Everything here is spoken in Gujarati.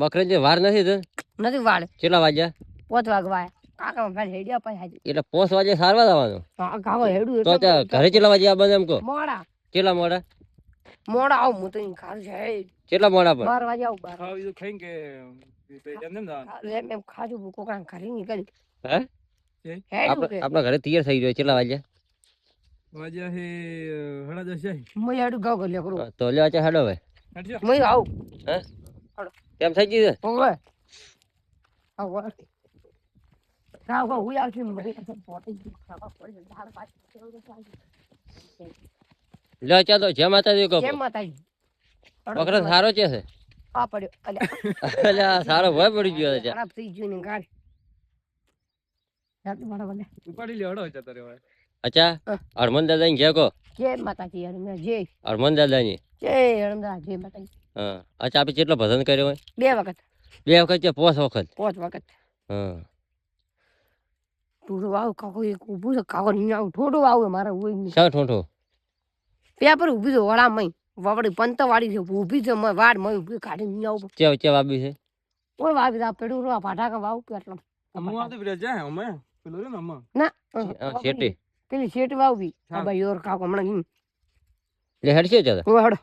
બકરે જે વાર નથી તો નથી વાળ કેટલા વાગ્યા 5 વાગવા કાકા ભાઈ હેડિયા પાછા એટલે 5 વાગે સારવા જવાનું ગાવો હેડું તો ત્યાં ઘરે કેટલા વાગે આ બધા એમ કહો મોડા કેટલા મોડા આવું હું તો ખારું છે કેટલા મોડા પર 12 વાગે આવું 12 ખાવી ખાઈ કે એમ ખાજુ ભૂકો કાં ખરી નીકળી હે હેડું કે આપણા ઘરે તૈયાર થઈ ગયો કેટલા વાગ્યા વાજ્યા હે 10:30 જાય હું હેડું ગાવ ગલ્યો કરું તો લે આચા હેડો હવે હટજો હું આવું હે કેમ થઈ ગયું ઓવે આવ રાવ હું આવશું મને પોતે ખાવા પડે ધાર પાછી લે આચા તો જય માતાજી કહો કેમ માતાજી બકરા સારો છે આ પડ્યો અલ્યા સારો ભય પડી ગયો છે ખરાબ થઈ ગયું ને ગાડી યાદ મારા બને ઉપાડી લે હડો જતા રે ભાઈ અચ્છા હરમન દાદા ને જે કહો જય માતાજી યાર મેં જય હરમન દાદા ની જય હરમદા જય માતાજી હા અચ્છા આપણે કેટલો ભજન કર્યો હોય 2 વખત 2 વખત છે 5 વખત 5 વખત હા તું આવ કાકો એક ઊભું છે કાકો નહીં આવ થોડું આવે મારે હોય નહીં શા ઠોઠો પેપર ઊભી છે વડા મય વવડી પંત વાળી છે ઊભી છે મય વાડ મય ઊભી કાઢી નહીં આવું ચેવ ચેવ આવી છે ઓય વાવી દા પેડું રો ફાટાકા વાવ કેટલો હું આવતો ફિર જાય અમે પેલો રે ને અમા ના શેટી પેલી શેટ વાવવી આ ભાઈ ઓર કાકો હમણાં લે હેડ છે જતા ઓય હડો